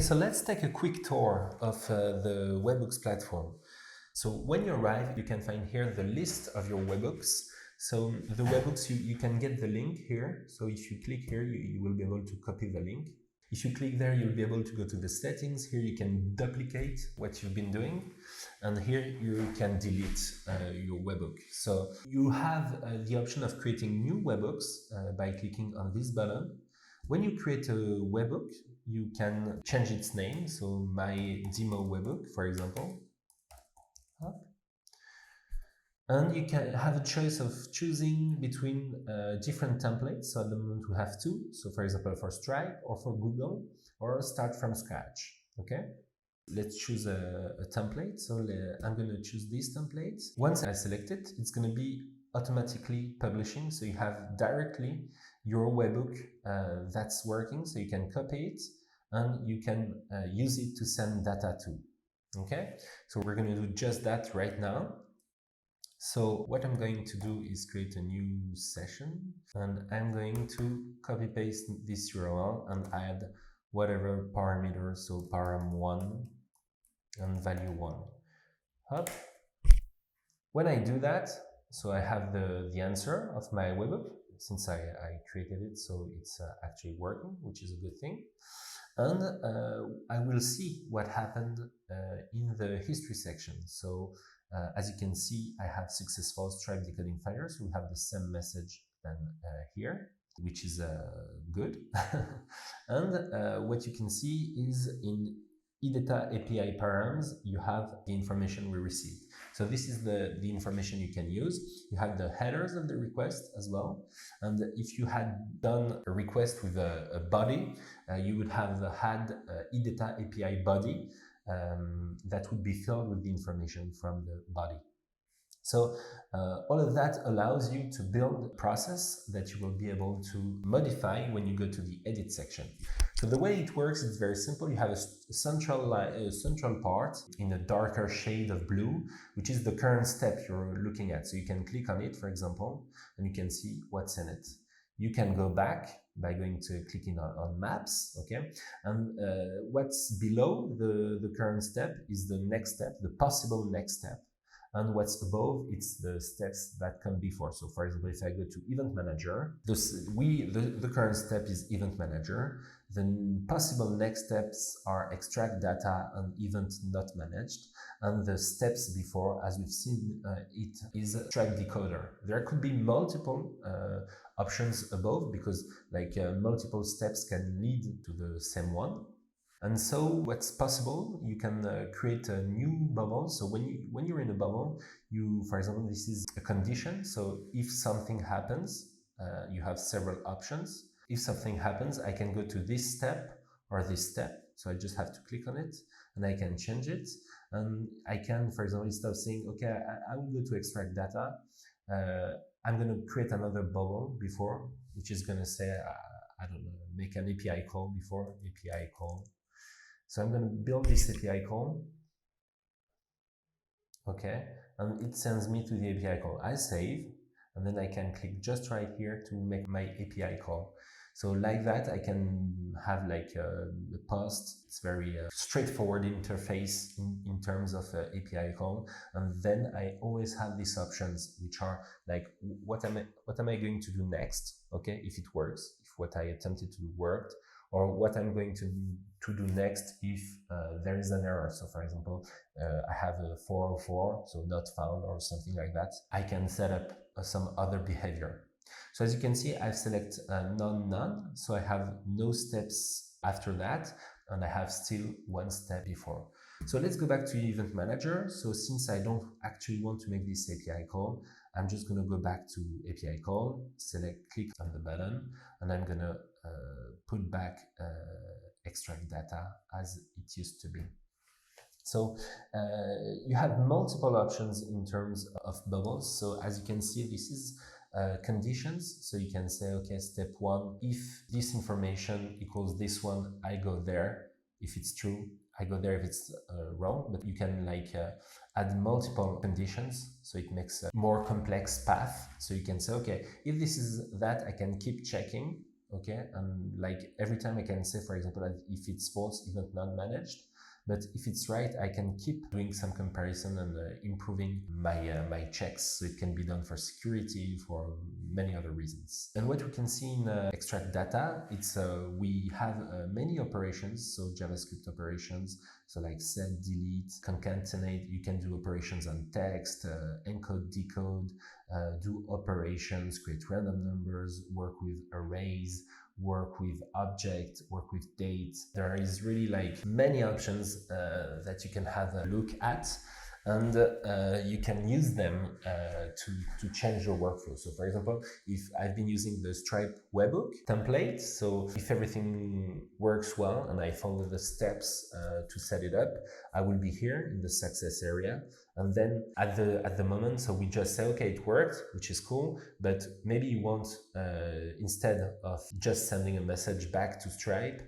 so let's take a quick tour of the Webhooks platform. So when you arrive, you can find here the list of your webhooks. So the webhooks, you can get the link here. So if you click here, you will be able to copy the link. If you click there, you'll be able to go to the settings. Here you can duplicate what you've been doing. And here you can delete your webhook. So you have the option of creating new webhooks by clicking on this button. When you create a webhook, you can change its name. So my demo webhook, for example. And you can have a choice of choosing between different templates. So at the moment we have two. So for example, for Stripe or for Google, or start from scratch. Okay. Let's choose a template. So I'm going to choose this template. Once I select it, it's going to be automatically publishing. So you have directly your webhook that's working. So you can copy it and you can use it to send data to. Okay. So we're going to do just that right now. So what I'm going to do is create a new session, and I'm going to copy paste this URL and add whatever parameters, so param1 and value1. Hop. When I do that, so I have the answer of my webhook since I created it, so it's actually working, which is a good thing. And I will see what happened in the history section. So as you can see, I have successful Stripe decoding failure. So we have the same message than here, which is good. And what you can see is in Ideta API params, you have the information we received. So this is the information you can use. You have the headers of the request as well. And if you had done a request with a body, you would have had Ideta API body that would be filled with the information from the body. So all of that allows you to build a process that you will be able to modify when you go to the edit section. So the way it works is very simple. You have a central part in a darker shade of blue, which is the current step you're looking at. So you can click on it, for example, and you can see what's in it. You can go back by going to clicking on maps, okay? And what's below the current step is the next step, the possible next step. And what's above, it's the steps that come before. So for example, if I go to Event Manager, the current step is Event Manager. The possible next steps are Extract Data and Event Not Managed. And the steps before, as we've seen, it is Stripe Decoder. There could be multiple options above because multiple steps can lead to the same one. And so what's possible, you can create a new bubble. So when you're in a bubble, for example, this is a condition. So if something happens, you have several options. If something happens, I can go to this step or this step. So I just have to click on it and I can change it. And I can, for example, instead of saying, okay, I will go to extract data, I'm going to create another bubble before, which is going to say, I don't know, make an API call before, API call. So I'm going to build this API call, okay, and it sends me to the API call. I save, and then I can click just right here to make my API call. So like that, I can have like a post. It's very straightforward interface in terms of API call. And then I always have these options, which are like, what am I going to do next? Okay, if it works, if what I attempted to do worked, or what I'm going to do next if there is an error. So for example, I have a 404, so not found or something like that. I can set up some other behavior. So as you can see, I've selected none, so I have no steps after that, and I have still one step before. So let's go back to Event Manager. So since I don't actually want to make this API call, I'm just going to go back to API call, click on the button, and I'm going to put back extract data as it used to be. So you have multiple options in terms of bubbles. So as you can see, this is conditions. So you can say, okay, step 1, if this information equals this one, I go there. If it's true, I go there. If it's wrong, but you can add multiple conditions, so it makes a more complex path. So you can say, okay, if this is that, I can keep checking. okay? And like every time I can say, for example, that if it's false, event not managed. But if it's right, I can keep doing some comparison and improving my checks. So it can be done for security, for many other reasons. And what we can see in extract data, it's we have many operations, so JavaScript operations, so like set, delete, concatenate. You can do operations on text, encode, decode, do operations, create random numbers, work with arrays, work with object, work with date. There is really like many options that you can have a look at, and you can use them to change your workflow. So for example, if I've been using the Stripe Webhook template, so if everything works well and I follow the steps to set it up, I will be here in the success area. And then at the moment, so we just say, okay, it worked, which is cool, but maybe you want, instead of just sending a message back to Stripe,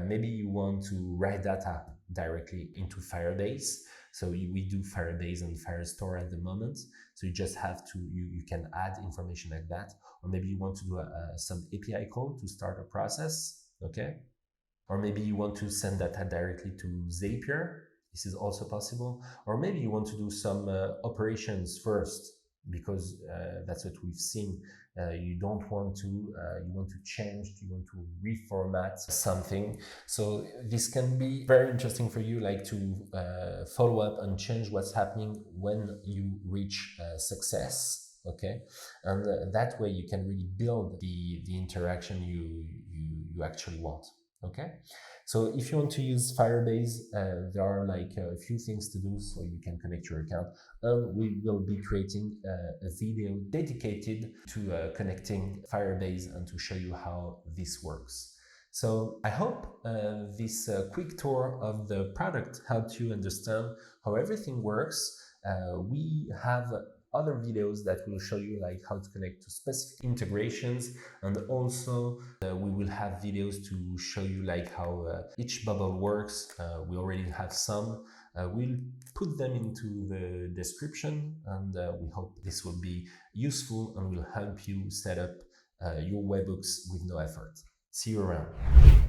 maybe you want to write data directly into Firebase. So we do Firebase and Firestore at the moment. So you just have to, you can add information like that. Or maybe you want to do some API call to start a process, okay? Or maybe you want to send data directly to Zapier. This is also possible. Or maybe you want to do some operations first, because that's what we've seen. You don't want to, you want to change, you want to reformat something. So this can be very interesting for you, like to follow up and change what's happening when you reach success, okay? And that way you can really build the interaction you actually want. Okay, so if you want to use Firebase, there are like a few things to do. So you can connect your account, and we will be creating a video dedicated to connecting Firebase and to show you how this works. So I hope this quick tour of the product helped you understand how everything works. We have other videos that will show you like how to connect to specific integrations, and also we will have videos to show you like how each bubble works. We already have some. We'll put them into the description, and we hope this will be useful and will help you set up your webhooks with no effort. See you around.